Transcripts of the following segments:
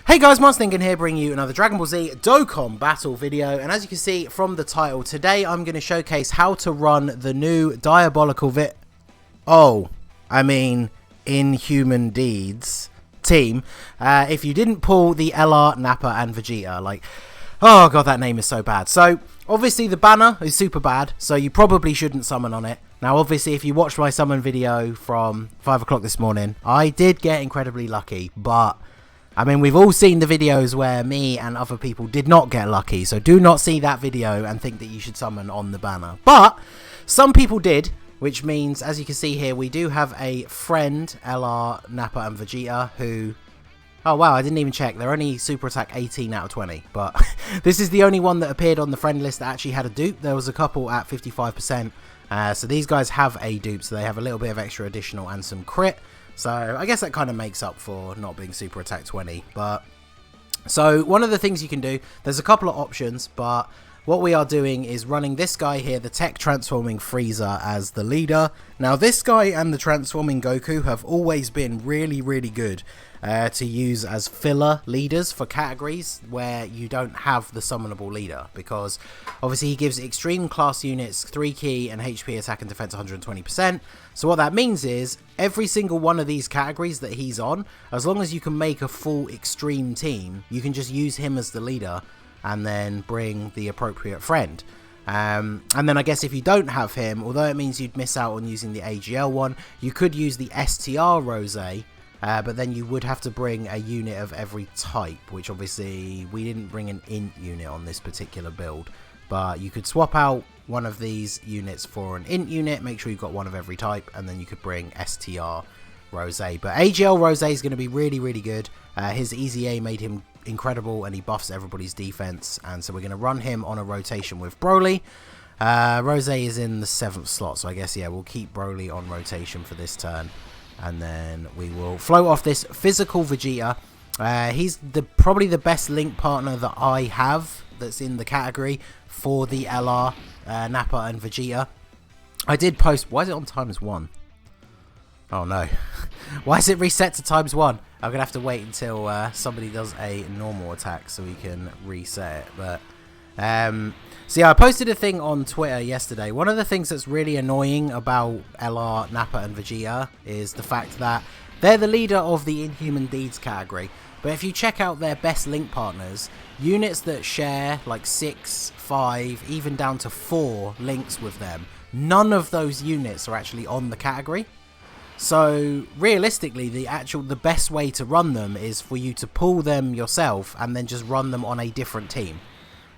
Hey guys, Monster here, bringing you another Dragon Ball Z Dokkan battle video, and as you can see from the title, today I'm going to showcase how to run the new diabolical Inhuman Deeds team. If you didn't pull the LR, Nappa and Vegeta, oh god, that name is so bad. So obviously the banner is super bad, so you probably shouldn't summon on it. Now obviously if you watched my summon video from 5 o'clock this morning, I did get incredibly lucky, but I mean, we've all seen the videos where me and other people did not get lucky, so do not see that video and think that you should summon on the banner. But some people did, which means, as you can see here, we do have a friend, LR, Nappa and Vegeta, who... Oh wow, I didn't even check. They're only super attack 18 out of 20, but this is the only one that appeared on the friend list that actually had a dupe. There was a couple at 55%, so these guys have a dupe, so they have a little bit of extra additional and some crit. So I guess that kind of makes up for not being super attack 20. But so one of the things you can do, there's a couple of options, but what we are doing is running this guy here, the tech transforming Frieza, as the leader. Now this guy and the transforming Goku have always been really good to use as filler leaders for categories where you don't have the summonable leader, because obviously he gives extreme class units 3 key and HP attack and defense 120%. So what that means is every single one of these categories that he's on, as long as you can make a full extreme team, you can just use him as the leader and then bring the appropriate friend. And then I guess if you don't have him, although it means you'd miss out on using the AGL one, you could use the STR Rose, but then you would have to bring a unit of every type, which obviously we didn't bring an int unit on this particular build. But you could swap out one of these units for an int unit, make sure you've got one of every type, and then you could bring STR Rose. But AGL Rose is going to be really good. His Easy A made him incredible, and he buffs everybody's defense, and so we're going to run him on a rotation with Broly. Rose is in the 7th slot, so I guess, yeah, we'll keep Broly on rotation for this turn, and then we will float off this physical Vegeta. He's probably the best link partner that I have that's in the category for the LR, Nappa and Vegeta. I did post... Why is it on -1? Oh no. Why is it reset to -1? I'm going to have to wait until somebody does a normal attack so we can reset it. But so yeah, I posted a thing on Twitter yesterday. One of the things that's really annoying about LR, Nappa and Vegeta is the fact that they're the leader of the Inhuman Deeds category. But if you check out their best link partners, units that share like 6, 5, even down to 4 links with them, none of those units are actually on the category. So realistically, the best way to run them is for you to pull them yourself and then just run them on a different team.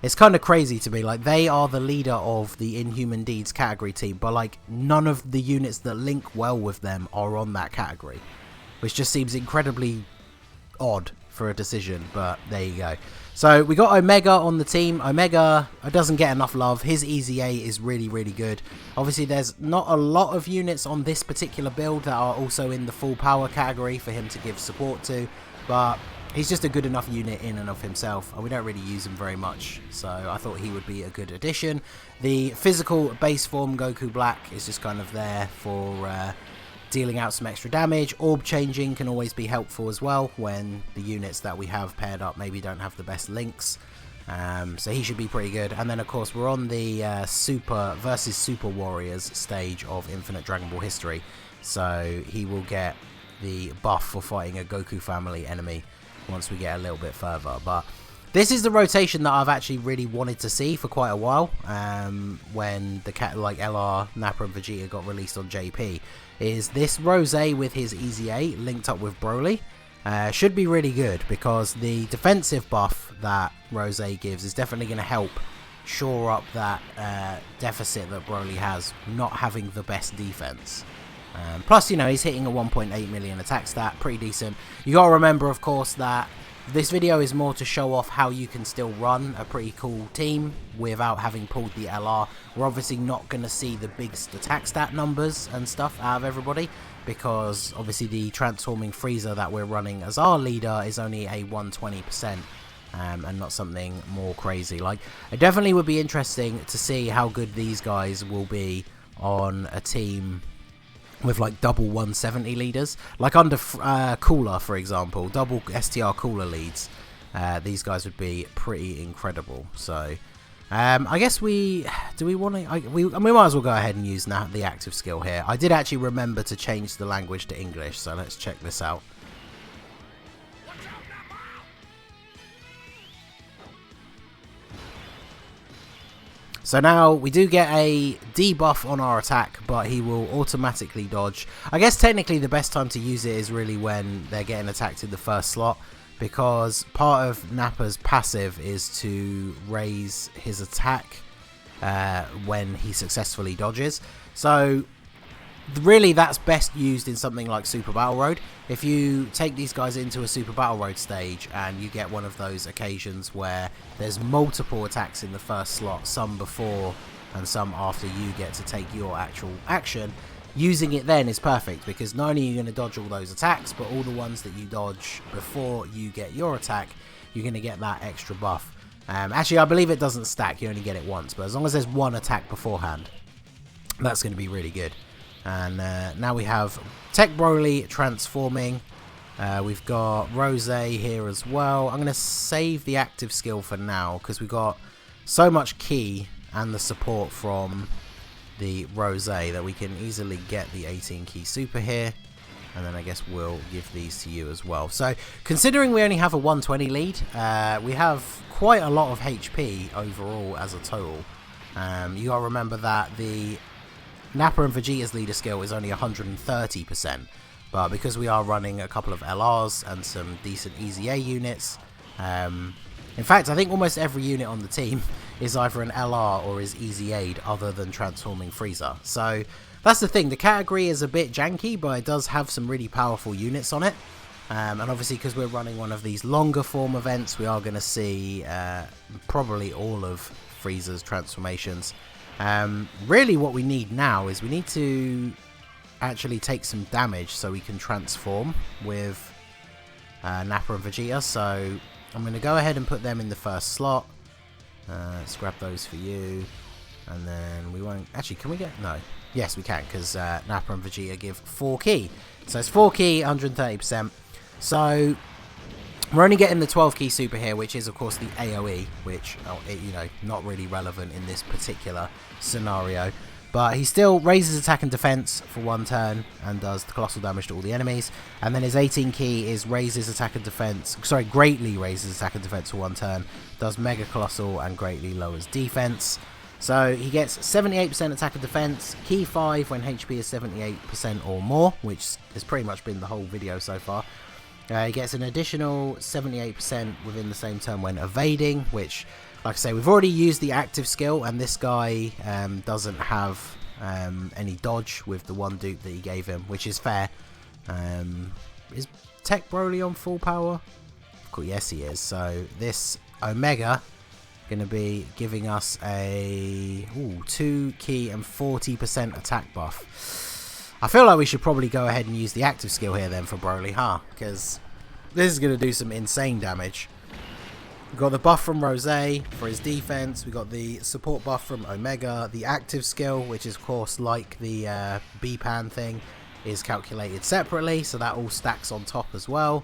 It's kind of crazy to me, like they are the leader of the Inhuman Deeds category team, but like none of the units that link well with them are on that category, which just seems incredibly odd for a decision, but there you go. So we got Omega on the team. Omega doesn't get enough love. His Easy A is really good. Obviously there's not a lot of units on this particular build that are also in the full power category for him to give support to, but he's just a good enough unit in and of himself, and we don't really use him very much, so I thought he would be a good addition. The physical base form Goku Black is just kind of there for dealing out some extra damage. Orb changing can always be helpful as well when the units that we have paired up maybe don't have the best links. So he should be pretty good. And then of course we're on the Super versus Super Warriors stage of Infinite Dragon Ball history, so he will get the buff for fighting a Goku family enemy once we get a little bit further. But this is the rotation that I've actually really wanted to see for quite a while, when the LR, Nappa and Vegeta got released on JP, is this Rose with his Easy A linked up with Broly. Should be really good, because the defensive buff that Rose gives is definitely going to help shore up that deficit that Broly has, not having the best defense. Plus, you know, he's hitting a 1.8 million attack stat, pretty decent. You got to remember, of course, that this video is more to show off how you can still run a pretty cool team without having pulled the LR. We're obviously not going to see the big attack stat numbers and stuff out of everybody, because obviously the transforming Frieza that we're running as our leader is only a 120%, and not something more crazy. Like, it definitely would be interesting to see how good these guys will be on a team with like double 170 leaders, like under Cooler, for example, double STR Cooler leads. These guys would be pretty incredible. So I guess we might as well go ahead and use the active skill here. I did actually remember to change the language to English, so let's check this out. So now we do get a debuff on our attack, but he will automatically dodge. I guess technically the best time to use it is really when they're getting attacked in the first slot, because part of Nappa's passive is to raise his attack when he successfully dodges. So really that's best used in something like Super Battle Road. If you take these guys into a Super Battle Road stage and you get one of those occasions where there's multiple attacks in the first slot, some before and some after you get to take your actual action, using it then is perfect, because not only are you going to dodge all those attacks, but all the ones that you dodge before you get your attack, you're going to get that extra buff. Actually, I believe it doesn't stack, you only get it once, but as long as there's one attack beforehand, that's going to be really good. And now we have Tech Broly transforming. We've got Rose here as well. I'm going to save the active skill for now, because we've got so much key and the support from the Rose that we can easily get the 18 key super here. And then I guess we'll give these to you as well. So considering we only have a 120 lead, we have quite a lot of HP overall as a total. You got to remember that the Nappa and Vegeta's leader skill is only 130%, but because we are running a couple of LRs and some decent EZA units, in fact I think almost every unit on the team is either an LR or is EZA'd other than transforming Frieza. So that's the thing, the category is a bit janky, but it does have some really powerful units on it. And obviously because we're running one of these longer form events, we are going to see probably all of Frieza's transformations. Really what we need now is we need to actually take some damage so we can transform with Nappa and Vegeta. So I'm going to go ahead and put them in the first slot. Let's grab those for you, and then we won't actually, can we get, no, yes we can, because Nappa and Vegeta give 4 key, so it's 4 key, 130%. So we're only getting the 12 key super here, which is of course the AoE, which you know, not really relevant in this particular scenario, but he still raises attack and defense for 1 turn and does the colossal damage to all the enemies. And then his 18 key is raises attack and defense, sorry, greatly raises attack and defense for 1 turn, does mega colossal and greatly lowers defense. So he gets 78% attack and defense, key 5 when HP is 78% or more, which has pretty much been the whole video so far. He gets an additional 78% within the same turn when evading, which, like I say, we've already used the active skill, and this guy doesn't have any dodge with the one dupe that he gave him, which is fair. Is Tech Broly on full power? Cool, yes he is. So this Omega going to be giving us a 2 key and 40% attack buff. I feel like we should probably go ahead and use the active skill here then for Broly, huh? Because this is going to do some insane damage. We've got the buff from Rose for his defense. We've got the support buff from Omega. The active skill, which is of course like the B-Pan thing, is calculated separately. So that all stacks on top as well.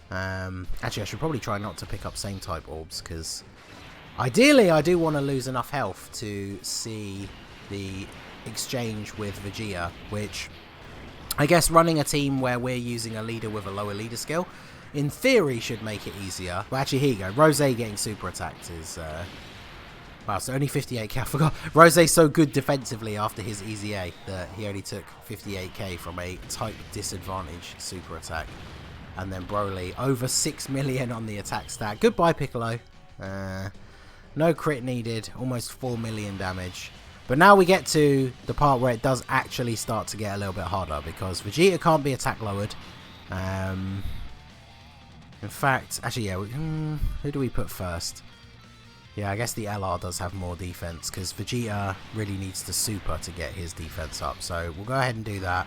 Actually, I should probably try not to pick up same type orbs, because ideally I do want to lose enough health to see the exchange with Vegeta, which I guess running a team where we're using a leader with a lower leader skill in theory should make it easier. Well, actually, here you go. Rose getting super attacked is wow, so only 58k. I forgot Rose's so good defensively after his EZA that he only took 58k from a type disadvantage super attack. And then Broly over 6 million on the attack stat. Goodbye Piccolo. No crit needed, almost 4 million damage. But now we get to the part where it does actually start to get a little bit harder, because Vegeta can't be attack lowered. In fact, actually, yeah, who do we put first? Yeah, I guess the LR does have more defense, because Vegeta really needs the super to get his defense up. So we'll go ahead and do that.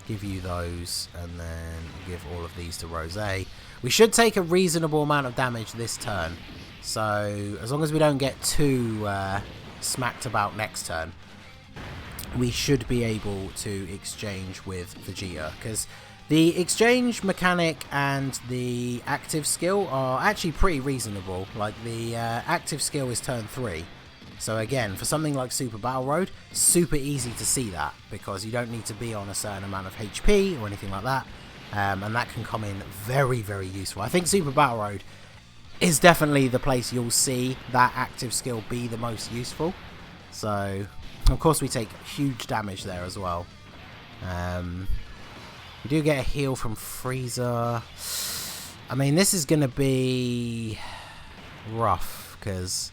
Give you those, and then give all of these to Rose. We should take a reasonable amount of damage this turn. So as long as we don't get too smacked about next turn, we should be able to exchange with Vegeta, because the exchange mechanic and the active skill are actually pretty reasonable. Like, the active skill is turn 3. So again, for something like Super Battle Road, super easy to see that, because you don't need to be on a certain amount of HP or anything like that. And that can come in very, very useful. I think Super Battle Road is definitely the place you'll see that active skill be the most useful. So, of course, we take huge damage there as well. We do get a heal from Frieza. I mean, this is going to be rough, because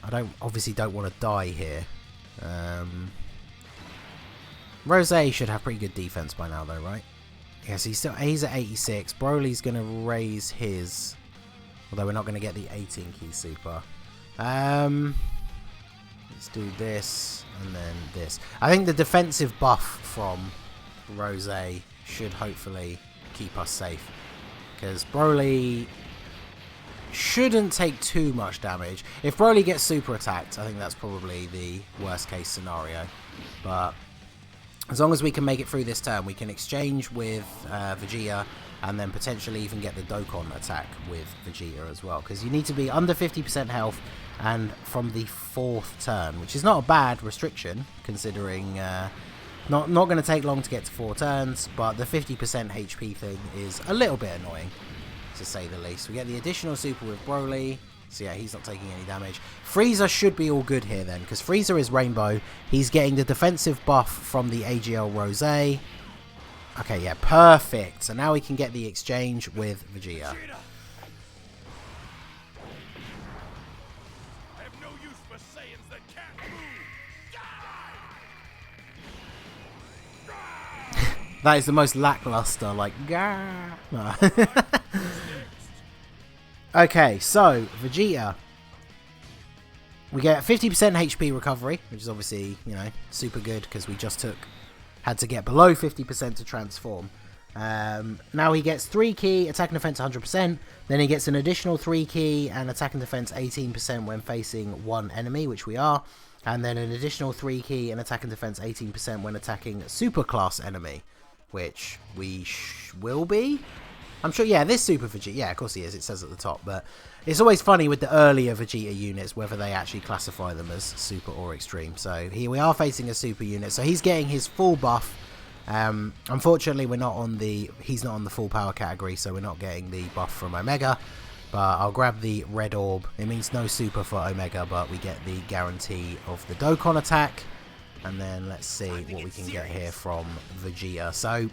I obviously don't want to die here. Rose should have pretty good defense by now, though, right? Yes, he's at 86. Broly's going to raise his, although we're not going to get the 18 key super. Let's do this and then this. I think the defensive buff from Rose should hopefully keep us safe, because Broly shouldn't take too much damage. If Broly gets super attacked, I think that's probably the worst case scenario. But as long as we can make it through this turn, we can exchange with Vegeta, and then potentially even get the Dokkan attack with Vegeta as well, because you need to be under 50% health and from the 4th turn, which is not a bad restriction, considering not going to take long to get to 4 turns, but the 50% HP thing is a little bit annoying, to say the least. We get the additional super with Broly, so yeah, he's not taking any damage. Frieza should be all good here then, because Frieza is Rainbow. He's getting the defensive buff from the AGL Rose. Okay, yeah, perfect. So now we can get the exchange with Vegeta. That is the most lackluster, like, gah. Okay, so, Vegeta. We get 50% HP recovery, which is obviously, you know, super good, because we just had to get below 50% to transform. Now he gets 3 key, attack and defense 100%, then he gets an additional 3 key and attack and defense 18% when facing one enemy, which we are, and then an additional 3 key and attack and defense 18% when attacking a super class enemy, which we will be. I'm sure, yeah, this Super Vegeta, yeah, of course he is, it says at the top, but it's always funny with the earlier Vegeta units whether they actually classify them as Super or Extreme. So here we are facing a Super unit, so he's getting his full buff. Unfortunately, he's not on the full power category, so we're not getting the buff from Omega, but I'll grab the red orb. It means no Super for Omega, but we get the guarantee of the Dokkan attack, and then let's see what we can get here from Vegeta. So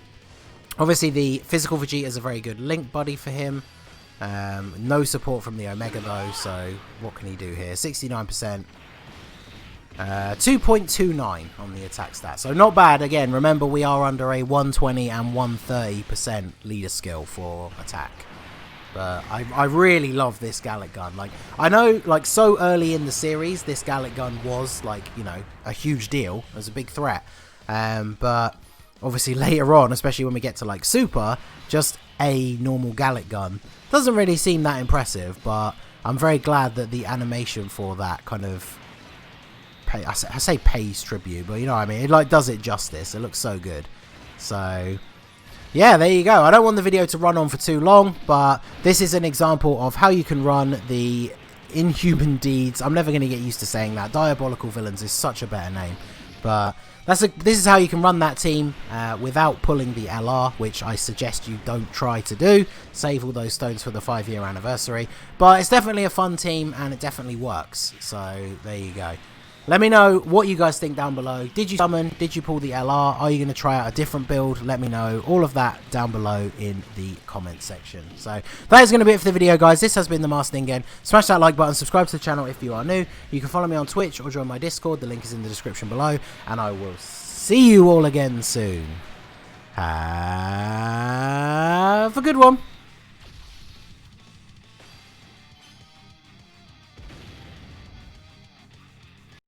obviously, the physical Vegeta is a very good link buddy for him. No support from the Omega, though, so what can he do here? 69%. 2.29 on the attack stat. So not bad. Again, remember, we are under a 120 and 130% leader skill for attack. But I really love this Gallic gun. Like, I know, like, so early in the series, this Gallic gun was, like, you know, a huge deal. It was a big threat. But obviously later on, especially when we get to like Super, just a normal Gallic gun doesn't really seem that impressive, but I'm very glad that the animation for that kind of I say pays tribute, but you know what I mean, it like does it justice. It looks so good. So yeah, there you go. I don't want the video to run on for too long, but this is an example of how you can run the Inhuman Deeds. I'm never going to get used to saying that. Diabolical Villains is such a better name, but this is how you can run that team without pulling the LR, which I suggest you don't try to do. Save all those stones for the 5-year anniversary. But it's definitely a fun team, and it definitely works. So there you go. Let me know what you guys think down below. Did you summon? Did you pull the LR? Are you going to try out a different build? Let me know all of that down below in the comment section. So that is going to be it for the video, guys. This has been the Master Ningen. Smash that like button, subscribe to the channel if you are new. You can follow me on Twitch or join my Discord. The link is in the description below. And I will see you all again soon. Have a good one.